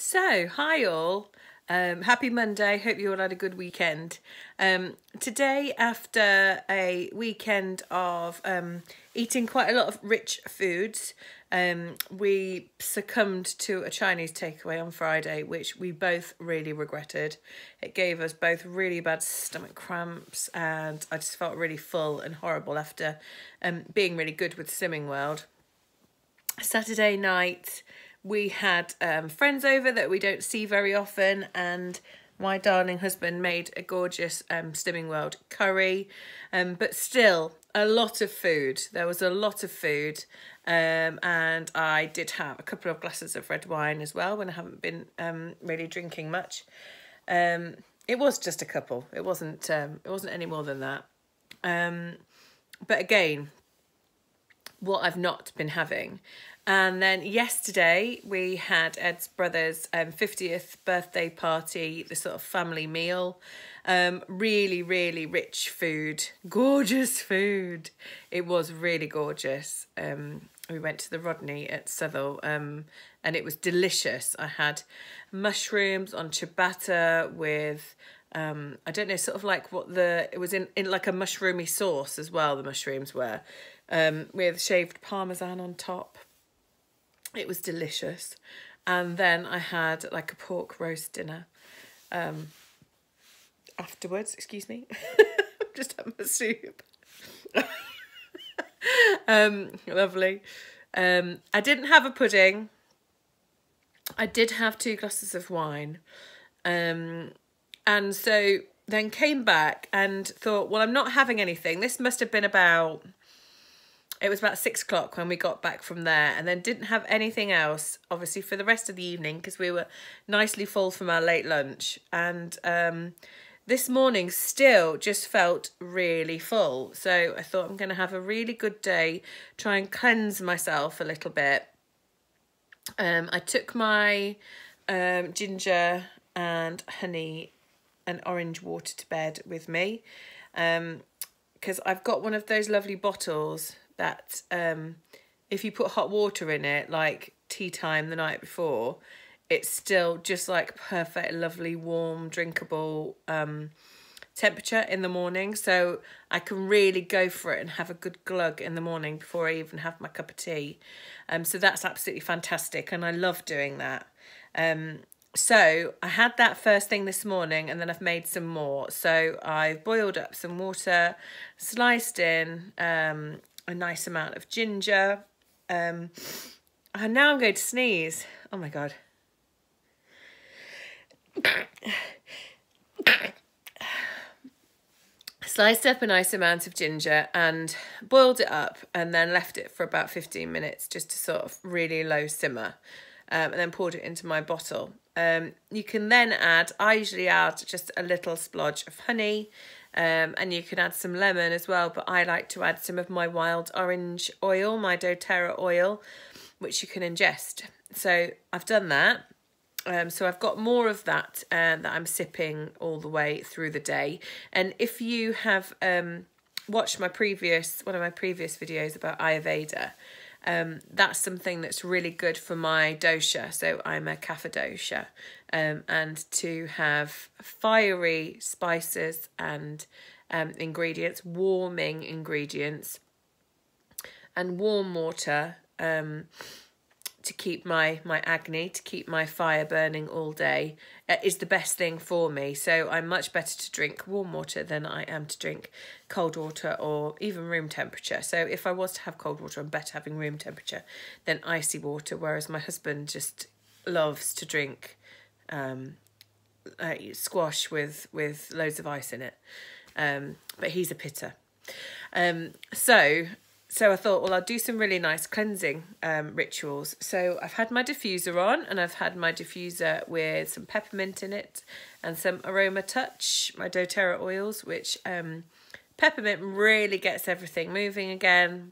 So, hi all. Happy Monday. Hope you all had a good weekend. Today, after a weekend of eating quite a lot of rich foods, we succumbed to a Chinese takeaway on Friday, which we both really regretted. It gave us both really bad stomach cramps, and I just felt really full and horrible after being really good with Slimming World. Saturday night, we had friends over that we don't see very often, and my darling husband made a gorgeous Slimming World curry, but still a lot of food. There was a lot of food, and I did have a couple of glasses of red wine as well when I haven't been really drinking much. It was just a couple. It wasn't any more than that. But again, what I've not been having. And then yesterday we had Ed's brother's 50th birthday party, the sort of family meal. Really, really rich food, gorgeous food. It was really gorgeous. We went to the Rodney at Southall, and it was delicious. I had mushrooms on ciabatta with I don't know, sort of like it was in like a mushroomy sauce as well, the mushrooms were, with shaved parmesan on top. It was delicious. And then I had like a pork roast dinner afterwards. Excuse me. Just had my soup. Lovely. I didn't have a pudding. I did have 2 glasses of wine. And so then came back and thought, well, I'm not having anything. This must have been it was about 6 o'clock when we got back from there, and then didn't have anything else, obviously, for the rest of the evening because we were nicely full from our late lunch. And this morning still just felt really full. So I thought I'm going to have a really good day, try and cleanse myself a little bit. I took my ginger and honey and orange water to bed with me because I've got one of those lovely bottles that if you put hot water in it, like tea time the night before, it's still just like perfect, lovely, warm, drinkable temperature in the morning. So I can really go for it and have a good glug in the morning before I even have my cup of tea. So that's absolutely fantastic, and I love doing that. So I had that first thing this morning, and then I've made some more. So I've boiled up some water, sliced in a nice amount of ginger. And now I'm going to sneeze. Oh my God. Sliced up a nice amount of ginger and boiled it up, and then left it for about 15 minutes just to sort of really low simmer, and then poured it into my bottle. You can then I usually add just a little splodge of honey, and you can add some lemon as well, but I like to add some of my wild orange oil, my doTerra oil, which you can ingest. So I've done that. So I've got more of that that I'm sipping all the way through the day. And if you have watched one of my previous videos about Ayurveda, that's something that's really good for my dosha. So I'm a kapha dosha, and to have fiery spices and ingredients, warming ingredients, and warm water to keep my agni, to keep my fire burning all day, is the best thing for me. So I'm much better to drink warm water than I am to drink cold water or even room temperature. So if I was to have cold water, I'm better having room temperature than icy water, whereas my husband just loves to drink squash with loads of ice in it. But he's a pitter. So I thought, well, I'll do some really nice cleansing rituals. So I've had my diffuser on, and I've had my diffuser with some peppermint in it and some Aroma Touch, my doTerra oils, which peppermint really gets everything moving again.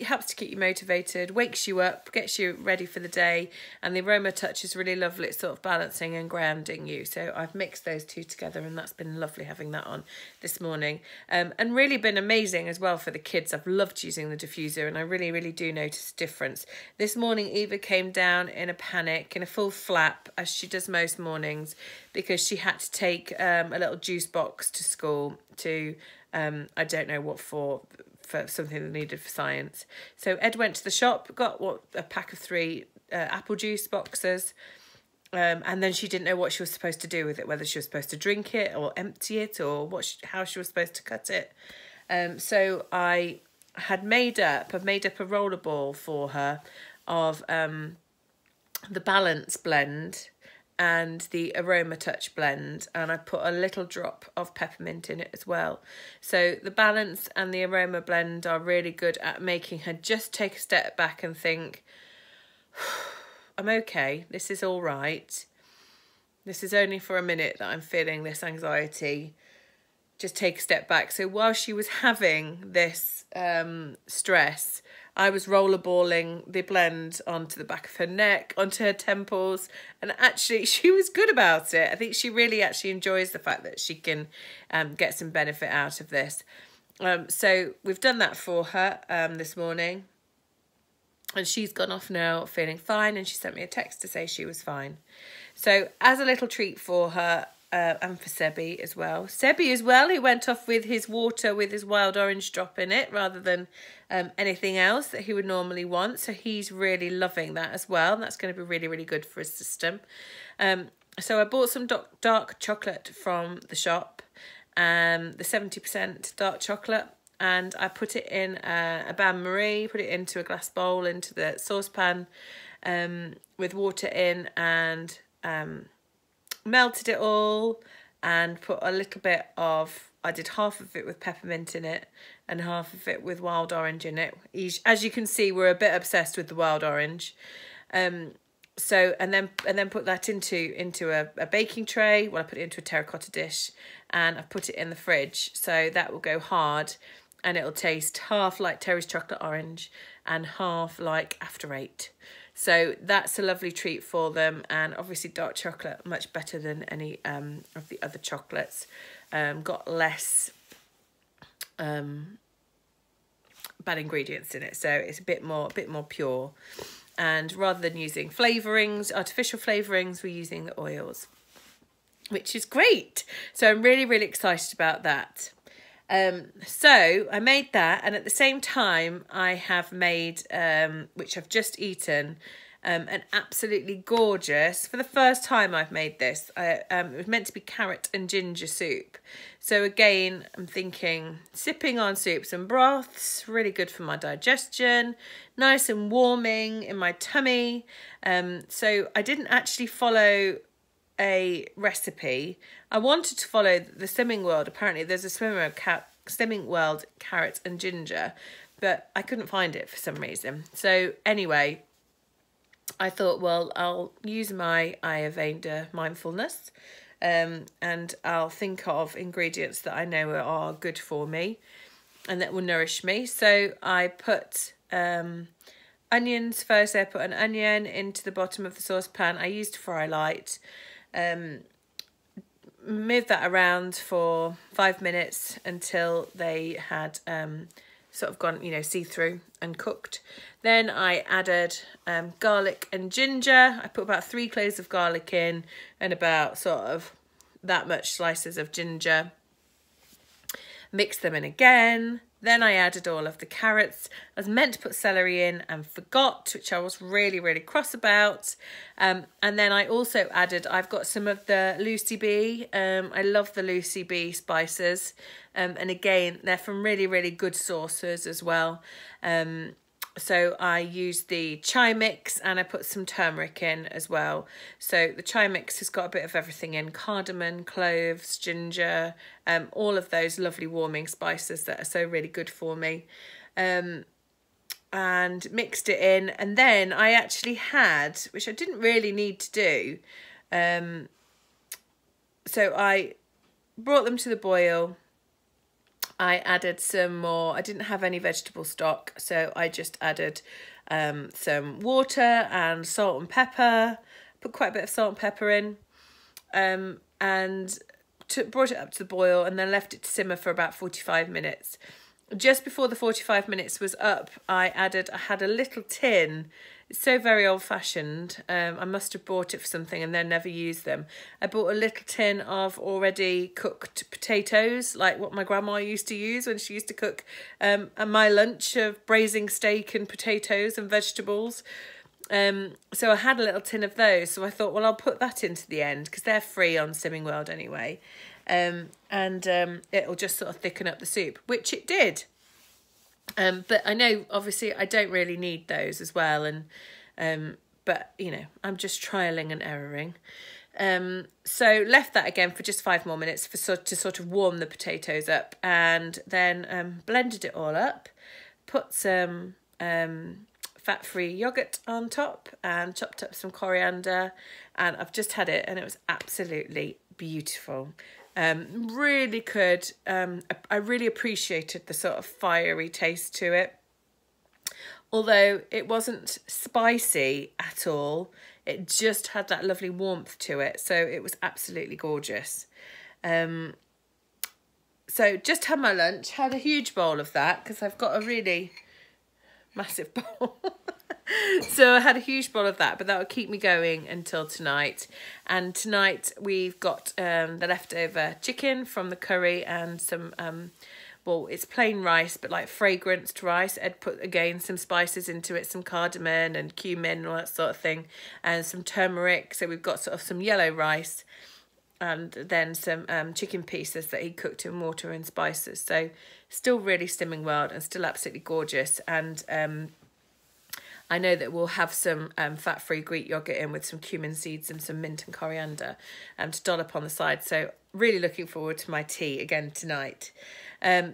helps to keep you motivated, wakes you up, gets you ready for the day, and the aroma touch is really lovely. It's sort of balancing and grounding you. So I've mixed those two together, and that's been lovely having that on this morning. And really been amazing as well for the kids. I've loved using the diffuser, and I really, really do notice a difference. This morning Eva came down in a panic, in a full flap, as she does most mornings, because she had to take a little juice box to school to, I don't know what for something that needed for science. So Ed went to the shop, got a pack of 3 apple juice boxes, and then she didn't know what she was supposed to do with it, whether she was supposed to drink it or empty it, or how she was supposed to cut it. So I had made up a rollerball for her of the Balance blend and the Aroma Touch blend, and I put a little drop of peppermint in it as well. So the Balance and the Aroma blend are really good at making her just take a step back and think, I'm okay, this is all right. This is only for a minute that I'm feeling this anxiety. Just take a step back. So while she was having this stress, I was rollerballing the blend onto the back of her neck, onto her temples, and actually she was good about it. I think she really actually enjoys the fact that she can get some benefit out of this. So we've done that for her this morning, and she's gone off now feeling fine, and she sent me a text to say she was fine. So as a little treat for her, and for Sebi as well. Sebi as well, he went off with his water with his wild orange drop in it rather than anything else that he would normally want. So he's really loving that as well. And that's going to be really, really good for his system. So I bought some dark chocolate from the shop, the 70% dark chocolate, and I put it in a bain-marie, put it into a glass bowl, into the saucepan with water in, and melted it all and put a little bit of, I did half of it with peppermint in it and half of it with wild orange in it. As you can see, we're a bit obsessed with the wild orange. So and then put that into a baking tray. Well, I put it into a terracotta dish, and I put it in the fridge, so that will go hard, and it'll taste half like Terry's chocolate orange and half like After Eight. So that's a lovely treat for them, and obviously dark chocolate, much better than any of the other chocolates. Got less bad ingredients in it, so it's a bit more pure. And rather than using flavourings, artificial flavourings, we're using the oils, which is great. So I'm really, really excited about that. So I made that, and at the same time I have made, which I've just eaten, an absolutely gorgeous, for the first time I've made this, it was meant to be carrot and ginger soup. So again, I'm thinking sipping on soups and broths, really good for my digestion, nice and warming in my tummy. So I didn't actually follow a recipe. I wanted to follow the Slimming World. Apparently there's a Slimming World carrot and ginger, but I couldn't find it for some reason. So anyway, I thought, well, I'll use my Ayurveda mindfulness, and I'll think of ingredients that I know are good for me and that will nourish me. So I put onions first. I put an onion into the bottom of the saucepan. I used fry light. Moved that around for 5 minutes until they had sort of gone, see-through and cooked. Then I added garlic and ginger. I put about 3 cloves of garlic in and about sort of that much slices of ginger. Mixed them in again. Then I added all of the carrots. I was meant to put celery in and forgot, which I was really, really cross about. And then I also added, I've got some of the Lucy Bee. I love the Lucy Bee spices. And again, they're from really, really good sources as well. So I used the chai mix, and I put some turmeric in as well. So the chai mix has got a bit of everything in: cardamom, cloves, ginger, all of those lovely warming spices that are so really good for me. And mixed it in, and then I actually had, which I didn't really need to do, so I brought them to the boil, I added some more. I didn't have any vegetable stock, so I just added some water and salt and pepper. Put quite a bit of salt and pepper in, and brought it up to the boil, and then left it to simmer for about 45 minutes. Just before the 45 minutes was up, I had a little tin. It's so very old-fashioned. I must have bought it for something and then never used them. I bought a little tin of already cooked potatoes, like what my grandma used to use when she used to cook my lunch of braising steak and potatoes and vegetables. So I had a little tin of those. So I thought, well, I'll put that into the end because they're free on Slimming World anyway. And it'll just sort of thicken up the soup, which it did. But I know, obviously, I don't really need those as well. But, you know, I'm just trialling and erroring. So left that again for just 5 more minutes to sort of warm the potatoes up. And then blended it all up. Put some fat-free yoghurt on top and chopped up some coriander. And I've just had it and it was absolutely beautiful. Really good. I really appreciated the sort of fiery taste to it. Although it wasn't spicy at all, it just had that lovely warmth to it. So it was absolutely gorgeous. So just had my lunch, had a huge bowl of that because I've got a really massive bowl. So I had a huge bowl of that, but that will keep me going until tonight. And tonight we've got the leftover chicken from the curry and some, well, it's plain rice, but like fragranced rice. Ed put, again, some spices into it, some cardamom and cumin and all that sort of thing, and some turmeric. So we've got sort of some yellow rice and then some chicken pieces that he cooked in water and spices. So still really Slimming World and still absolutely gorgeous. And I know that we'll have some fat-free Greek yogurt in with some cumin seeds and some mint and coriander to dollop on the side. So really looking forward to my tea again tonight.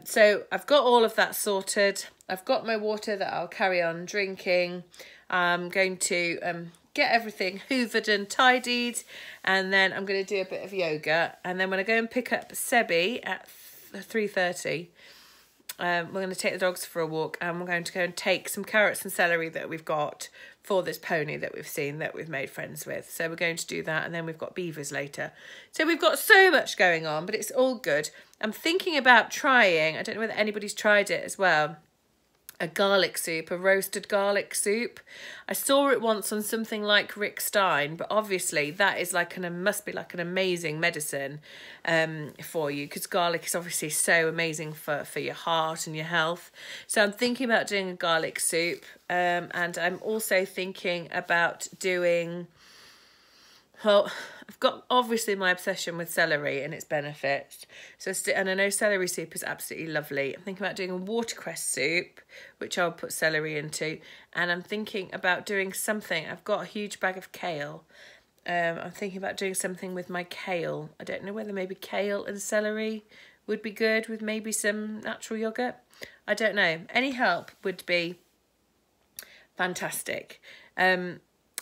So I've got all of that sorted. I've got my water that I'll carry on drinking. I'm going to get everything hoovered and tidied, and then I'm going to do a bit of yoga. And then when I go and pick up Sebi at 3:30, we're going to take the dogs for a walk, and we're going to go and take some carrots and celery that we've got for this pony that we've seen, that we've made friends with. So we're going to do that, and then we've got beavers later. So we've got so much going on, but it's all good. I'm thinking about trying, I don't know whether anybody's tried it as well, a garlic soup, a roasted garlic soup. I saw it once on something like Rick Stein, but obviously that is like must be like an amazing medicine for you, because garlic is obviously so amazing for your heart and your health. So I'm thinking about doing a garlic soup, and I'm also thinking about doing, well, I've got obviously my obsession with celery and its benefits. So, and I know celery soup is absolutely lovely. I'm thinking about doing a watercress soup, which I'll put celery into. And I'm thinking about doing something. I've got a huge bag of kale. I'm thinking about doing something with my kale. I don't know whether maybe kale and celery would be good with maybe some natural yogurt. I don't know. Any help would be fantastic.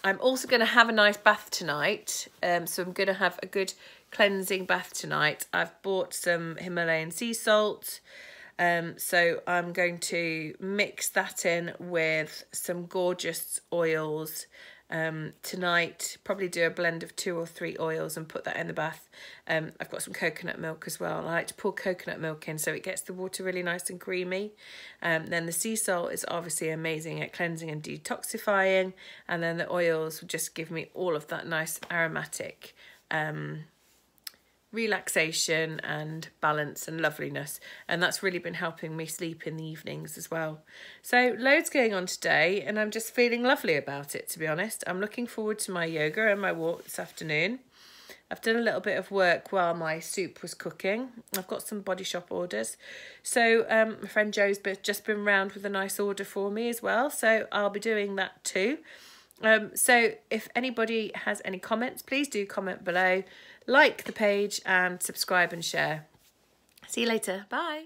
I'm also going to have a nice bath tonight. So I'm going to have a good cleansing bath tonight. I've bought some Himalayan sea salt. So I'm going to mix that in with some gorgeous oils tonight. Probably do a blend of 2 or 3 oils and put that in the bath. I've got some coconut milk as well. I like to pour coconut milk in so it gets the water really nice and creamy. Then the sea salt is obviously amazing at cleansing and detoxifying. And then the oils will just give me all of that nice aromatic relaxation and balance and loveliness, and that's really been helping me sleep in the evenings as well. So loads going on today, and I'm just feeling lovely about it, to be honest. I'm looking forward to my yoga and my walk this afternoon. I've done a little bit of work while my soup was cooking. I've got some Body Shop orders. So my friend Joe's just been round with a nice order for me as well, so I'll be doing that too. So if anybody has any comments, please do comment below, like the page and subscribe and share. See you later. Bye.